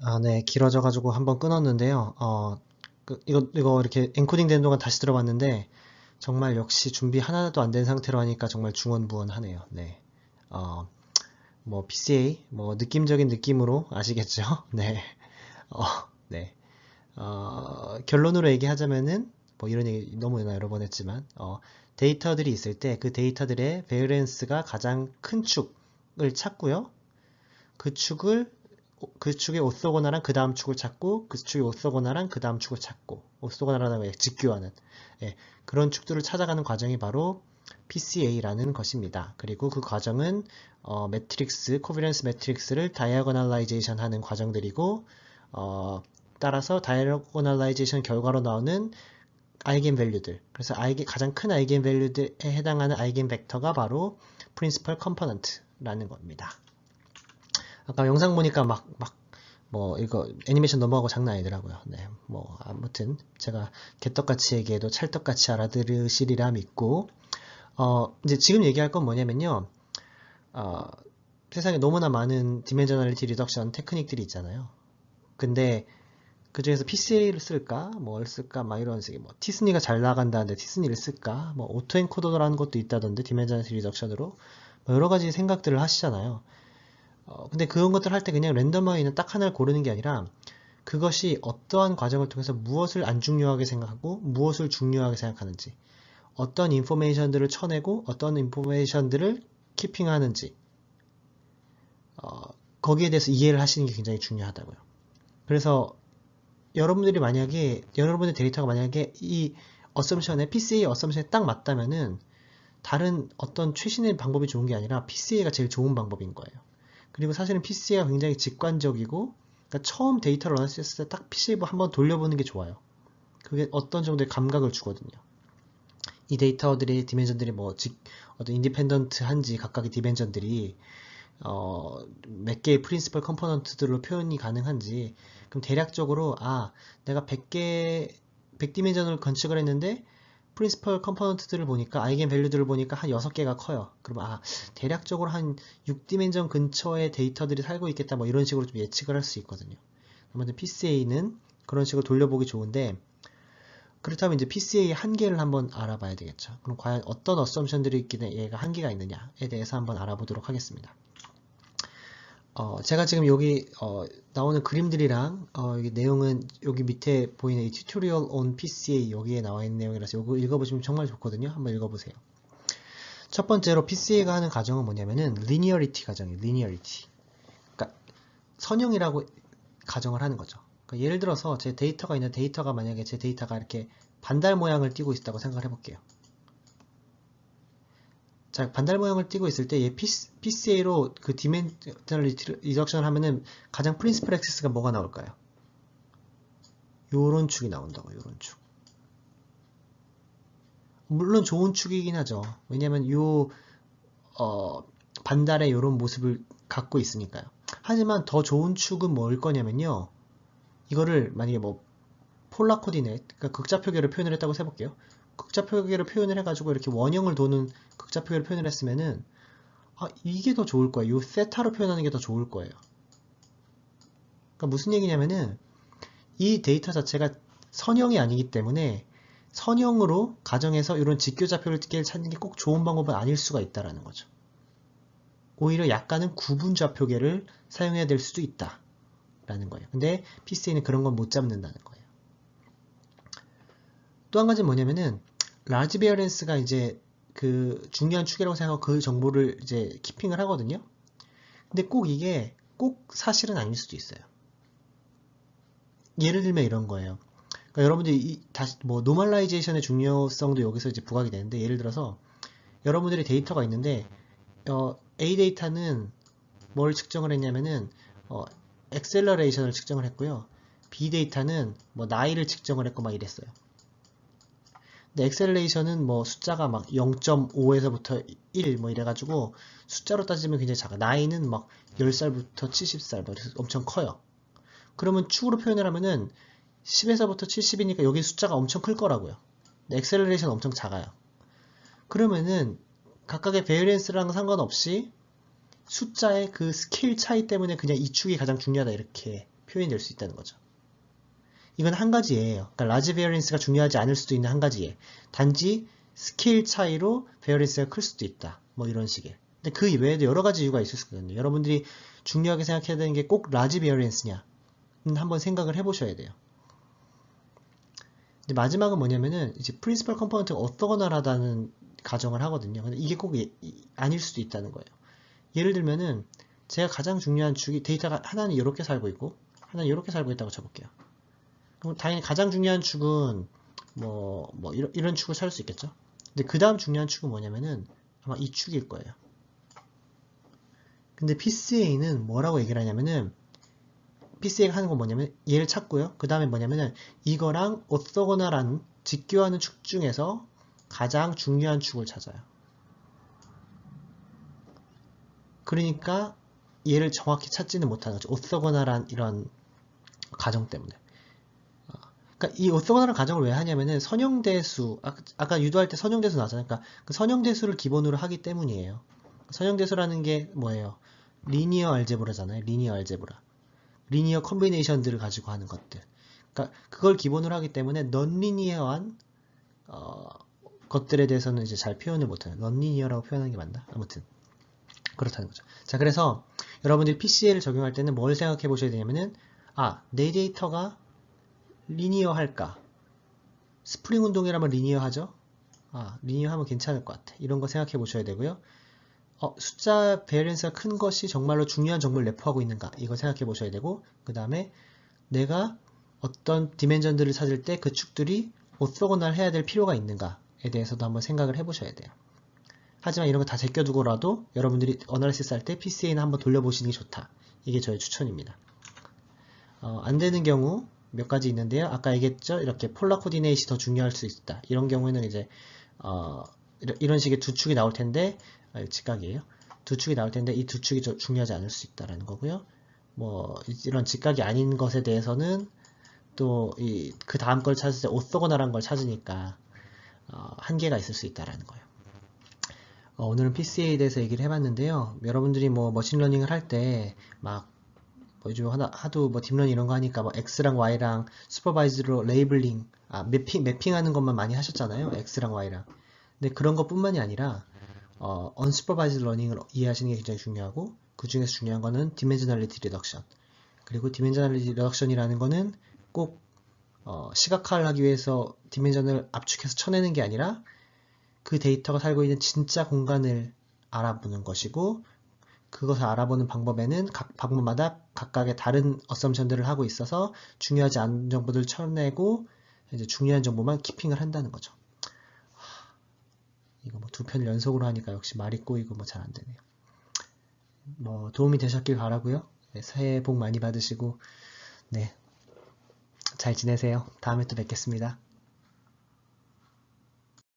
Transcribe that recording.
아, 네, 길어져가지고 한번 끊었는데요. 이거 이렇게 엔코딩 되는 동안 다시 들어봤는데, 정말 역시 준비 하나도 안 된 상태로 하니까 정말 중언부언하네요. 네. 어, 뭐, PCA, 뭐, 느낌적인 느낌으로 아시겠죠? 네. 어, 네. 결론으로 얘기하자면은, 뭐, 이런 얘기 너무나 여러 번 했지만, 데이터들이 있을 때 그 데이터들의 베어런스가 가장 큰 축을 찾고요. 그 축을 그 축의 오소고나랑 그 다음 축을 찾고 그 축의 오소고나랑 그 다음 축을 찾고 오소고나라는 왜 직교하는 그런 축들을 찾아가는 과정이 바로 PCA라는 것입니다. 그리고 그 과정은 매트릭스, 코비런스 매트릭스를 다이아고널라이제이션 하는 과정들이고 따라서 다이아고널라이제이션 결과로 나오는 아이겐 밸류들 그래서 가장 큰 아이겐 밸류들에 해당하는 아이겐 벡터가 바로 프린시펄 컴포넌트라는 겁니다. 아까 영상 보니까 뭐, 이거, 애니메이션 넘어가고 장난 아니더라고요. 네, 뭐, 아무튼, 제가 개떡같이 얘기해도 찰떡같이 알아들으시리라 믿고, 이제 지금 얘기할 건 뭐냐면요, 어, 세상에 너무나 많은 디멘저널리티 리덕션 테크닉들이 있잖아요. 근데, 그 중에서 PCA를 쓸까? 뭘 쓸까? 막 이런 식의, 뭐, 티스니가 잘 나간다는데 티스니를 쓸까? 뭐, 오토엔코더라는 것도 있다던데, 디멘저널리티 리덕션으로. 뭐 여러 가지 생각들을 하시잖아요. 근데 그런 것들 할 때 그냥 랜덤하게 있는 딱 하나를 고르는 게 아니라 그것이 어떠한 과정을 통해서 무엇을 안 중요하게 생각하고 무엇을 중요하게 생각하는지 어떤 인포메이션들을 쳐내고 어떤 인포메이션들을 키핑하는지 어, 거기에 대해서 이해를 하시는 게 굉장히 중요하다고요. 그래서 여러분의 데이터가 만약에 이 어썸션에 PCA 어썸션에 딱 맞다면은 다른 어떤 최신의 방법이 좋은 게 아니라 PCA가 제일 좋은 방법인 거예요. 그리고 사실은 PCA가 굉장히 직관적이고 그러니까 처음 데이터를 얻었을 때 딱 PCA 한번 돌려보는 게 좋아요. 그게 어떤 정도의 감각을 주거든요. 이 데이터들의 디멘전들이 어떤 인디펜던트한지 각각의 디멘전들이 몇 개의 프린시펄 컴포넌트들로 표현이 가능한지 그럼 대략적으로 내가 100디멘전을 건축을 했는데 프린시펄 컴포넌트들을 보니까 아이겐 밸류들을 보니까 한 6개가 커요. 그럼 대략적으로 한 6디멘전 근처의 데이터들이 살고 있겠다 뭐 이런 식으로 좀 예측을 할 수 있거든요. 아무튼 PCA는 그런 식으로 돌려보기 좋은데 그렇다면 이제 PCA 한계를 한번 알아봐야 되겠죠. 그럼 과연 어떤 어썸션들이 있기에 얘가 한계가 있느냐에 대해서 한번 알아보도록 하겠습니다. 제가 지금 여기 나오는 그림들이랑 여기 내용은 여기 밑에 보이는 이 튜토리얼 on PCA 여기에 나와 있는 내용이라서 이거 읽어보시면 정말 좋거든요. 한번 읽어보세요. 첫 번째로 PCA가 하는 가정은 뭐냐면은 리니어리티 가정이에요. 리니어리티. 그러니까 선형이라고 가정을 하는 거죠. 그러니까 예를 들어서 제 데이터가 있는 데이터가 만약에 제 데이터가 이렇게 반달 모양을 띠고 있다고 생각을 해볼게요. 자, 반달 모양을 띠고 있을 때 얘 PCA로 그 디멘셔널 리덕션을 하면은 가장 프린시플 액세스가 뭐가 나올까요? 요런 축이 나온다고, 요런 축. 물론 좋은 축이긴 하죠. 왜냐면 반달의 요런 모습을 갖고 있으니까요. 하지만 더 좋은 축은 뭘 거냐면요. 이거를 만약에 뭐 폴라 코디네이트, 그러니까 극좌표계를 표현을 했다고 해볼게요. 극좌표계를 표현을 해가지고 이렇게 원형을 도는 극좌표계를 표현을 했으면은 이게 더 좋을 거예요. 요 세타로 표현하는 게 더 좋을 거예요. 그러니까 무슨 얘기냐면은 이 데이터 자체가 선형이 아니기 때문에 선형으로 가정해서 이런 직교좌표를 찾는 게 꼭 좋은 방법은 아닐 수가 있다라는 거죠. 오히려 약간은 구분좌표계를 사용해야 될 수도 있다라는 거예요. 근데 PCA는 그런 건 못 잡는다는 거예요. 또 한 가지는 뭐냐면은 라지 베어런스가 이제 그 중요한 축이라고 생각하고 그 정보를 이제 키핑을 하거든요. 근데 꼭 이게 꼭 사실은 아닐 수도 있어요. 예를 들면 이런 거예요. 그러니까 여러분들이 다시 뭐 노멀라이제이션의 중요성도 여기서 이제 부각이 되는데 예를 들어서 여러분들이 데이터가 있는데 A 데이터는 뭘 측정을 했냐면은 엑셀러레이션을 측정을 했고요. B 데이터는 뭐 나이를 측정을 했고 막 이랬어요. 근데 엑셀레이션은 뭐 숫자가 막 0.5에서부터 1 뭐 이래가지고 숫자로 따지면 굉장히 작아. 나이는 막 10살부터 70살 뭐 엄청 커요. 그러면 축으로 표현을 하면은 10에서부터 70이니까 여기 숫자가 엄청 클 거라고요. 엑셀레이션 엄청 작아요. 그러면은 각각의 베리언스랑 상관없이 숫자의 그 스케일 차이 때문에 그냥 이 축이 가장 중요하다 이렇게 표현이 될 수 있다는 거죠. 이건 한 가지 예예요. 그러니까 라지 베어런스가 중요하지 않을 수도 있는 한 가지 예. 단지 스케일 차이로 베어런스가 클 수도 있다. 뭐 이런 식의. 근데 그 이외에도 여러 가지 이유가 있을 수 있거든요. 여러분들이 중요하게 생각해야 되는 게 꼭 라지 베어런스냐 한번 생각을 해보셔야 돼요. 근데 마지막은 뭐냐면은 이제 프린시펄 컴포넌트가 orthogonal하다는 가정을 하거든요. 근데 이게 꼭 아닐 수도 있다는 거예요. 예를 들면은 제가 가장 중요한 축이 데이터가 하나는 이렇게 살고 있고 하나는 이렇게 살고 있다고 쳐볼게요. 그럼 당연히 가장 중요한 축은 이런 축을 찾을 수 있겠죠. 근데 그 다음 중요한 축은 뭐냐면은 아마 이 축일 거예요. 근데 PCA는 뭐라고 얘기를 하냐면은 PCA가 하는 건 뭐냐면 얘를 찾고요. 그 다음에 뭐냐면은 이거랑 오토고널한 직교하는 축 중에서 가장 중요한 축을 찾아요. 그러니까 얘를 정확히 찾지는 못하는 거죠. 오토고널한 이런 가정 때문에. 그러니까 이 오토고널한 가정을 왜 하냐면은 선형대수, 아까 유도할 때 선형대수 나왔잖아요. 그러니까 그 선형대수를 기본으로 하기 때문이에요. 선형대수라는 게 뭐예요? 리니어 알제브라잖아요. 리니어 알제브라. 리니어 컨비네이션들을 가지고 하는 것들. 그러니까 그걸 기본으로 하기 때문에 넌리니어한 것들에 대해서는 이제 잘 표현을 못해요. 넌리니어라고 표현하는 게 맞나? 아무튼 그렇다는 거죠. 자, 그래서 여러분들이 PCA를 적용할 때는 뭘 생각해 보셔야 되냐면은 내 데이터가 리니어할까? 스프링 운동이라면 리니어하죠? 리니어하면 괜찮을 것 같아. 이런 거 생각해 보셔야 되고요. 숫자 베어런스가 큰 것이 정말로 중요한 정보를 내포하고 있는가? 이거 생각해 보셔야 되고, 그 다음에 내가 어떤 디멘전들을 찾을 때 그 축들이 오토고널 해야 될 필요가 있는가에 대해서도 한번 생각을 해보셔야 돼요. 하지만 이런 거 다 제껴두고라도 여러분들이 어널리시스 할 때 PCA는 한번 돌려보시는 게 좋다. 이게 저의 추천입니다. 안 되는 경우 몇 가지 있는데요. 아까 얘기했죠? 이렇게 폴라 코디네이트이 더 중요할 수 있다. 이런 경우에는 이제 이런 식의 두 축이 나올 텐데 직각이에요. 두 축이 나올 텐데 이 두 축이 중요하지 않을 수 있다라는 거고요. 이런 직각이 아닌 것에 대해서는 또 그 다음 걸 찾을 때 오토고널한 걸 찾으니까 한계가 있을 수 있다라는 거예요. 오늘은 PCA에 대해서 얘기를 해봤는데요. 여러분들이 머신러닝을 할 때 요즘 하도 딥러닝 이런 거 하니까 X랑 Y랑 슈퍼바이즈로 레이블링, 매핑하는 것만 많이 하셨잖아요. X랑 Y랑. 근데 그런 것뿐만이 아니라 unsupervised learning을 이해하시는 게 굉장히 중요하고 그 중에서 중요한 거는 dimensionality reduction. 그리고 dimensionality reduction이라는 거는 꼭 시각화를 하기 위해서 디멘전을 압축해서 쳐내는 게 아니라 그 데이터가 살고 있는 진짜 공간을 알아보는 것이고 그것을 알아보는 방법에는 각 방법마다 각각의 다른 어썸션들을 하고 있어서 중요하지 않은 정보들을 쳐내고 이제 중요한 정보만 키핑을 한다는 거죠. 이거 두 편 연속으로 하니까 역시 말이 꼬이고 잘 안 되네요. 도움이 되셨길 바라고요. 네, 새해 복 많이 받으시고 네, 잘 지내세요. 다음에 또 뵙겠습니다.